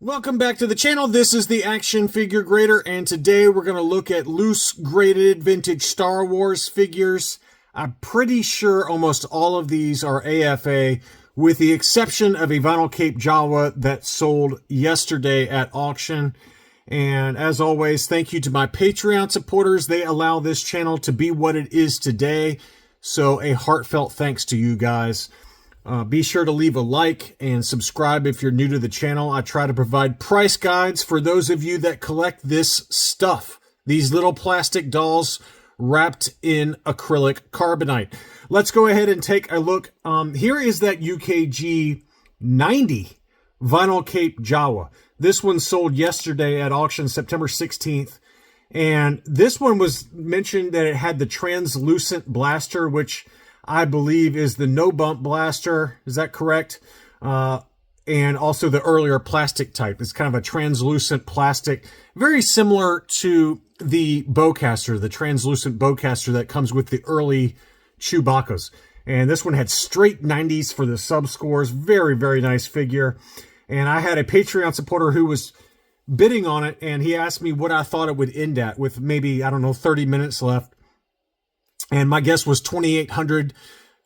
Welcome back to the channel. This is the Action Figure Grader, and today we're going to look at loose graded vintage Star Wars figures. I'm pretty sure almost all of these are AFA, with the exception of a vinyl cape Jawa that sold yesterday at auction. And as always, thank you to my Patreon supporters. They allow this channel to be what it is today. So a heartfelt thanks to you guys. Be sure to leave a like and subscribe if you're new to the channel. I try to provide price guides for those of you that collect this stuff. These little plastic dolls wrapped in acrylic carbonite. Let's go ahead and take a look. Here is that UKG 90 vinyl cape Jawa. This one sold yesterday at auction, September 16th. And this one was mentioned that it had the translucent blaster, which I believe is the no bump blaster. Is that correct? And also the earlier plastic type. It's kind of a translucent plastic, very similar to the bowcaster, the translucent bowcaster that comes with the early Chewbacca's. And this one had straight 90s for the sub scores. Very, very nice figure. And I had a Patreon supporter who was bidding on it, and he asked me what I thought it would end at with maybe, I don't know, 30 minutes left. And my guess was 2,800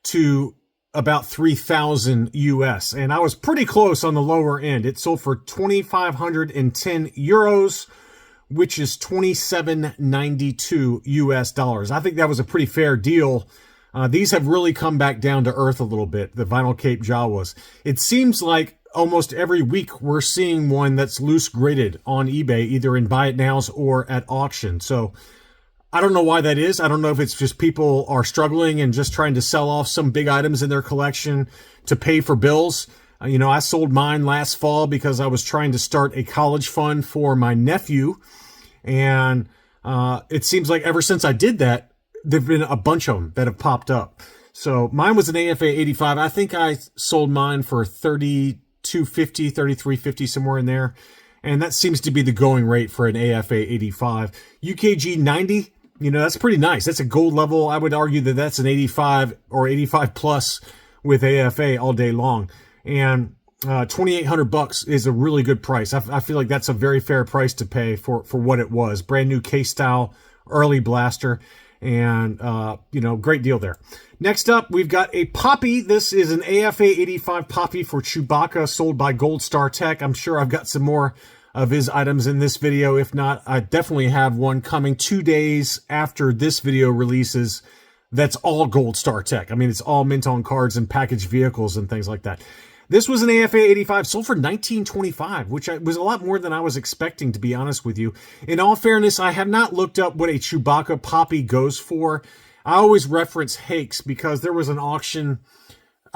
to about 3,000 US. And I was pretty close on the lower end. It sold for 2,510 euros, which is 27.92 US dollars. I think that was a pretty fair deal. These have really come back down to earth a little bit, the vinyl cape Jawas. It seems like almost every week we're seeing one that's loose graded on eBay, either in buy it nows or at auction. So I don't know why that is. I don't know if it's just people are struggling and just trying to sell off some big items in their collection to pay for bills. You know, I sold mine last fall because I was trying to start a college fund for my nephew. And it seems like ever since I did that, there've been a bunch of them that have popped up. So mine was an AFA 85. I think I sold mine for $32.50, $33.50, somewhere in there. And that seems to be the going rate for an AFA 85. UKG 90. You know, that's pretty nice. That's a gold level. I would argue that that's an 85 or 85 plus with AFA all day long. And 2,800 bucks is a really good price. I feel like that's a very fair price to pay for what it was. Brand new case style, early blaster, and you know, great deal there. Next up, we've got a Poppy. This is an AFA 85 Poppy for Chewbacca, sold by Gold Star Tech. I'm sure I've got some more of his items in this video. If not, I definitely have one coming 2 days after this video releases that's all Gold Star Tech. I mean, it's all mint on cards and packaged vehicles and things like that. This was an AFA 85, sold for $19.25, which was a lot more than I was expecting, to be honest with you. In all fairness, I have not looked up what a Chewbacca Poppy goes for. I always reference Hakes because there was an auction,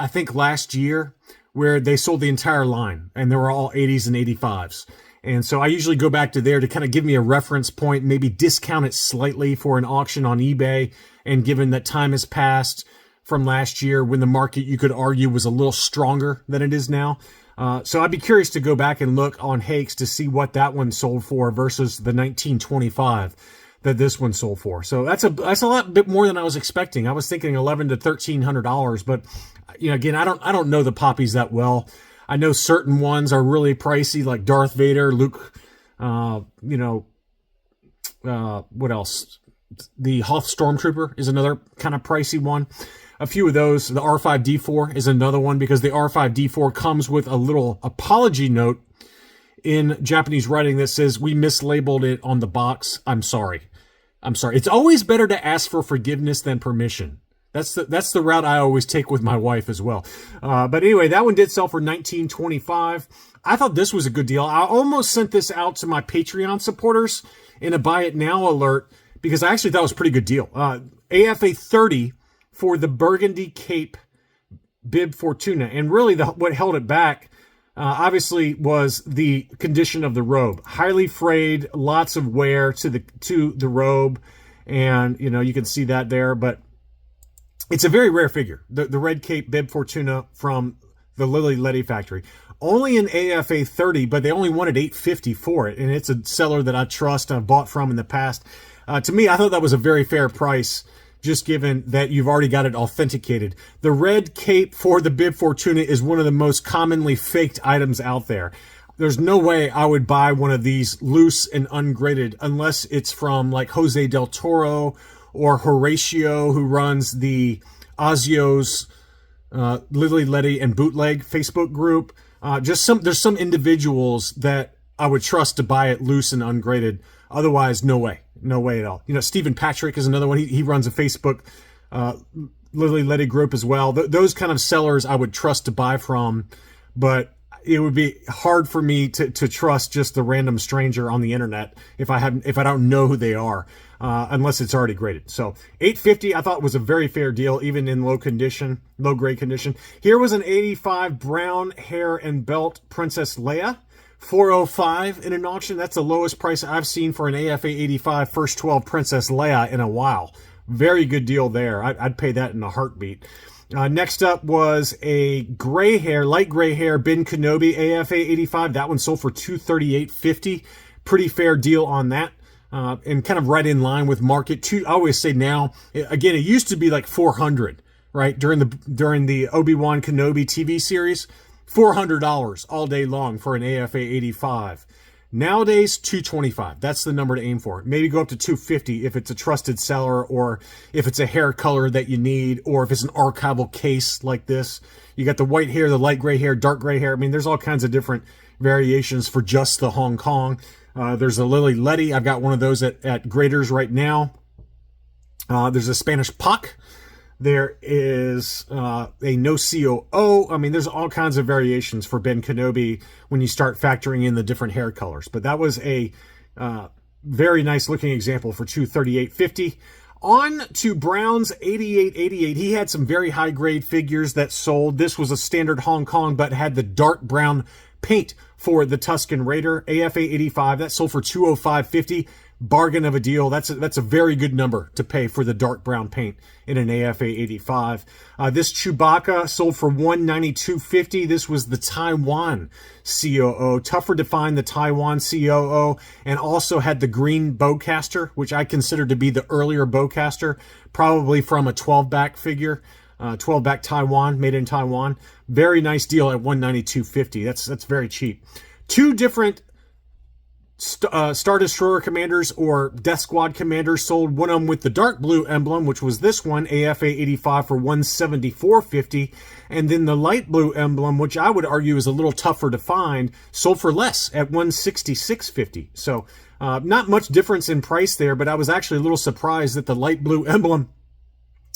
I think last year, where they sold the entire line, and they were all 80s and 85s. And so I usually go back to there to kind of give me a reference point, maybe discount it slightly for an auction on eBay. And given that time has passed from last year when the market, you could argue, was a little stronger than it is now. So I'd be curious to go back and look on Hakes to see what that one sold for versus the 1925 that this one sold for. So that's a lot bit more than I was expecting. I was thinking $1,100 to $1,300, but you know, again, I don't know the Poppies that well. I know certain ones are really pricey, like Darth Vader, Luke, you know, what else? The Hoth Stormtrooper is another kind of pricey one. A few of those. The R5-D4 is another one because the R5-D4 comes with a little apology note in Japanese writing that says, "We mislabeled it on the box. I'm sorry. I'm sorry." It's always better to ask for forgiveness than permission. That's the route I always take with my wife as well. But anyway, that one did sell for $19.25. I thought this was a good deal. I almost sent this out to my Patreon supporters in a buy it now alert because I actually thought it was a pretty good deal. AFA 30 for the Burgundy Cape Bib Fortuna. And really what held it back, obviously, was the condition of the robe. Highly frayed, lots of wear to the robe. And, you know, you can see that there. But it's a very rare figure, the Red Cape Bib Fortuna from the Lily Letty factory. Only an AFA 30, but they only wanted $850 for it. And it's a seller that I trust and I've bought from in the past. To me, I thought that was a very fair price, just given that you've already got it authenticated. The red cape for the Bib Fortuna is one of the most commonly faked items out there. there's no way I would buy one of these loose and ungraded unless it's from like Jose Del Toro or Horatio, who runs the Ozio's Lily Letty and Bootleg Facebook group. There's some individuals that I would trust to buy it loose and ungraded. Otherwise, no way at all. Stephen Patrick is another one. He runs a Facebook Lily Letty group as well. Those kind of sellers I would trust to buy from, but it would be hard for me to trust just the random stranger on the internet if I don't know who they are, unless it's already graded. So $850 I thought was a very fair deal, even in low grade condition. Here was an 85 brown hair and belt Princess Leia, $405 in an auction. That's the lowest price I've seen for an AFA 85 first 12 Princess Leia in a while. Very good deal there. I'd pay that in a heartbeat. Next up was a light gray hair Ben Kenobi AFA 85. That one sold for $238.50. Pretty fair deal on that. And kind of right in line with market. I always say now, again, it used to be like $400, right? During the Obi-Wan Kenobi TV series, $400 all day long for an AFA 85. Nowadays, $225. That's the number to aim for. Maybe go up to $250 if it's a trusted seller, or if it's a hair color that you need, or if it's an archival case like this. You got the white hair, the light gray hair, dark gray hair. I mean, there's all kinds of different variations for just the Hong Kong. There's a Lily Letty. I've got one of those at Graders right now. There's a Spanish Puck. There is a no COO. I mean, there's all kinds of variations for Ben Kenobi when you start factoring in the different hair colors. But that was a very nice looking example for $238.50. On to Brown's 8888. He had some very high grade figures that sold. This was a standard Hong Kong, but had the dark brown paint for the Tusken Raider AFA 85. That sold for $205.50. Bargain of a deal. That's a very good number to pay for the dark brown paint in an AFA 85. This Chewbacca sold for $192.50. This was the Taiwan COO. Tougher to find the Taiwan COO, and also had the green bowcaster, which I consider to be the earlier bowcaster, probably from a 12-back figure. 12-back Taiwan, made in Taiwan. Very nice deal at $192.50. That's very cheap. Two different Star Destroyer commanders or Death Squad commanders sold. One of them with the dark blue emblem, which was this one, AFA 85 for $174.50. And then the light blue emblem, which I would argue is a little tougher to find, sold for less at $166.50. So not much difference in price there, but I was actually a little surprised that the light blue emblem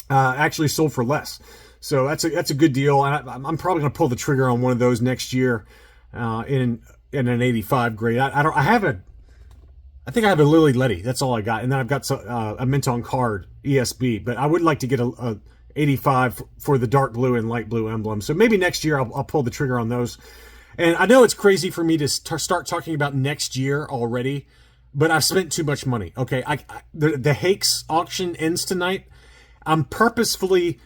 actually sold for less. So that's a good deal. And I'm probably going to pull the trigger on one of those next year in an 85 grade. I think I have a Lily Letty. That's all I got. And then I've got a mint on card ESB, but I would like to get a 85 for the dark blue and light blue emblem. So maybe next year I'll pull the trigger on those. And I know it's crazy for me to start talking about next year already, but I've spent too much money. Okay. The Hakes auction ends tonight. I'm purposefully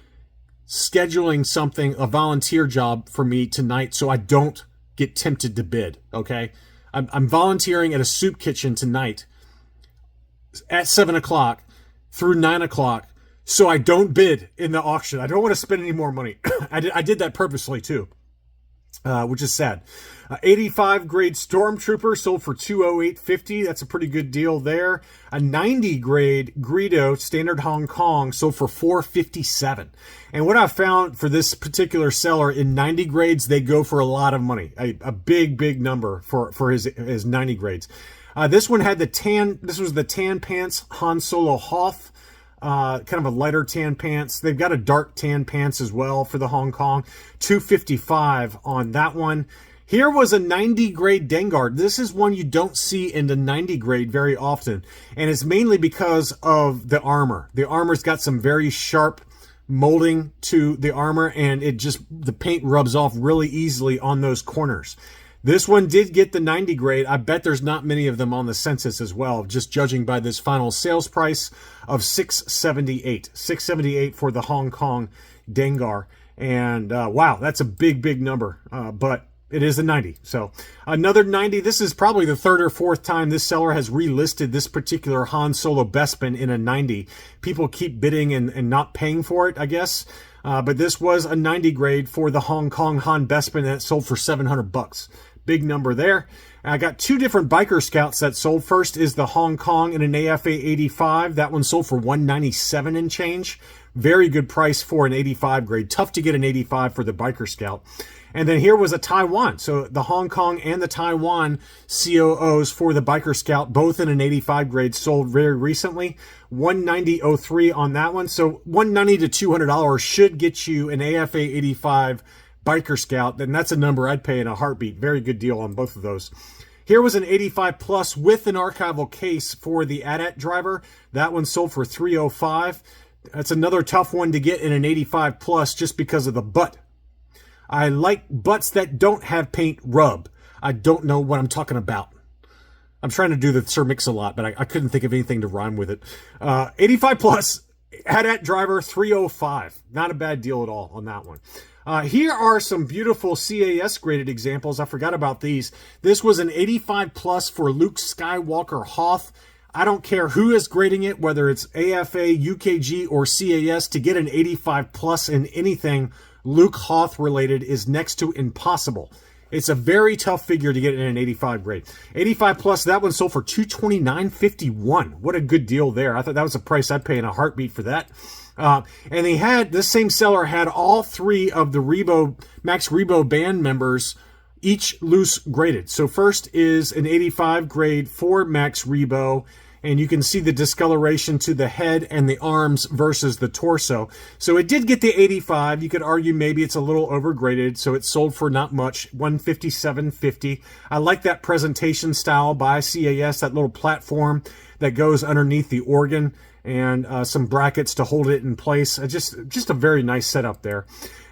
scheduling a volunteer job for me tonight, so I don't get tempted to bid, okay? I'm volunteering at a soup kitchen tonight at 7 o'clock through 9 o'clock, so I don't bid in the auction. I don't want to spend any more money. I did that purposely too, which is sad. 85 grade Stormtrooper sold for $208.50. That's a pretty good deal there. A 90 grade Greedo standard Hong Kong sold for $457. And what I found for this particular seller, in 90 grades, they go for a lot of money, a big number for his 90 grades. This one had this was the tan pants Han Solo Hoth. Kind of a lighter tan pants. They've got a dark tan pants as well for the Hong Kong. $255 on that one. Here was a 90 grade Dengar. This is one you don't see in the 90 grade very often, and it's mainly because of the armor. The armor's got some very sharp molding to the armor, and the paint rubs off really easily on those corners. This one did get the 90 grade. I bet there's not many of them on the census as well, just judging by this final sales price of $678. $678 for the Hong Kong Dengar. And wow, that's a big number. But it is a 90. So another 90. This is probably the third or fourth time this seller has relisted this particular Han Solo Bespin in a 90. People keep bidding and not paying for it, I guess. But this was a 90 grade for the Hong Kong Han Bespin that sold for $700. Big number there. I got two different Biker Scouts that sold. First is the Hong Kong in an AFA 85. That one sold for $197 and change. Very good price for an 85 grade. Tough to get an 85 for the Biker Scout. And then here was a Taiwan. So the Hong Kong and the Taiwan COOs for the Biker Scout, both in an 85 grade, sold very recently. $190.03 on that one. So $190 to $200 should get you an AFA 85 Biker Scout. Then that's a number I'd pay in a heartbeat. Very good deal on both of those. Here was an 85 plus with an archival case for the ADAT driver. That one sold for $305. That's another tough one to get in an 85 plus just because of the butt. I like butts that don't have paint rub. I don't know what I'm talking about. I'm trying to do the Sir Mix-a-Lot, but I couldn't think of anything to rhyme with it. 85 plus, ADAT driver, $305. Not a bad deal at all on that one. Here are some beautiful CAS graded examples. I forgot about these. This was an 85 plus for Luke Skywalker Hoth. I don't care who is grading it, whether it's AFA, UKG, or CAS, to get an 85 plus in anything Luke Hoth related is next to impossible. It's a very tough figure to get in an 85 grade. 85 plus, that one sold for $229.51. What a good deal there. I thought that was a price I'd pay in a heartbeat for that. And they had, this same seller had all three of the Max Rebo band members each loose graded. So first is an 85 grade for Max Rebo, and you can see the discoloration to the head and the arms versus the torso. So it did get the 85. You could argue maybe it's a little overgraded, so it sold for not much, $157.50. I like that presentation style by CAS, that little platform that goes underneath the organ, and some brackets to hold it in place. Just a very nice setup there.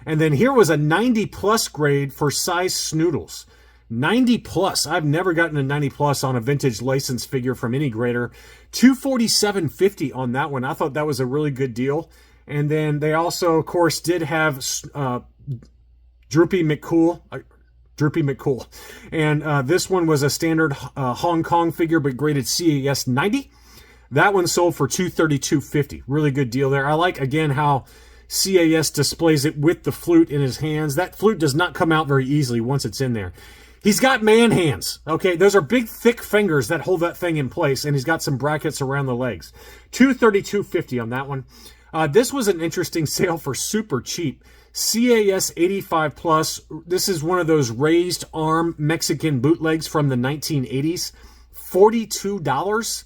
And then here was a 90 plus grade for Size Snoodles. 90 plus. I've never gotten a 90 plus on a vintage license figure from any grader. $247.50 on that one. I thought that was a really good deal. And then they also, of course, did have Droopy McCool. And this one was a standard Hong Kong figure, but graded CAS 90. That one sold for $232.50. Really good deal there. I like, again, how CAS displays it with the flute in his hands. That flute does not come out very easily once it's in there. He's got man hands, okay? Those are big, thick fingers that hold that thing in place, and he's got some brackets around the legs. $232.50 on that one. This was an interesting sale for super cheap. CAS 85 plus. This is one of those raised arm Mexican bootlegs from the 1980s. $42.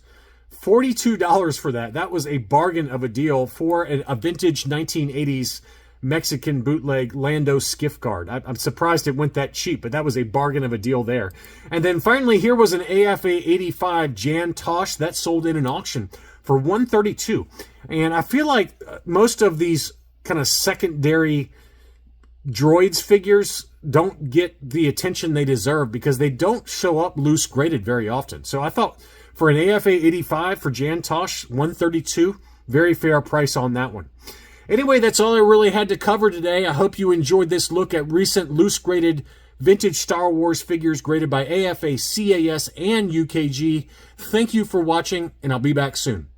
$42 for that. That was a bargain of a deal for a vintage 1980s Mexican bootleg Lando skiff guard. I'm surprised it went that cheap, but that was a bargain of a deal there. And then finally, here was an AFA 85 Jan Tosh that sold in an auction for $132. And I feel like most of these kind of secondary droids figures don't get the attention they deserve because they don't show up loose graded very often. So I thought for an AFA 85 for Jan Tosh, $132, very fair price on that one. Anyway, that's all I really had to cover today. I hope you enjoyed this look at recent loose graded vintage Star Wars figures graded by AFA, CAS, and UKG. Thank you for watching, and I'll be back soon.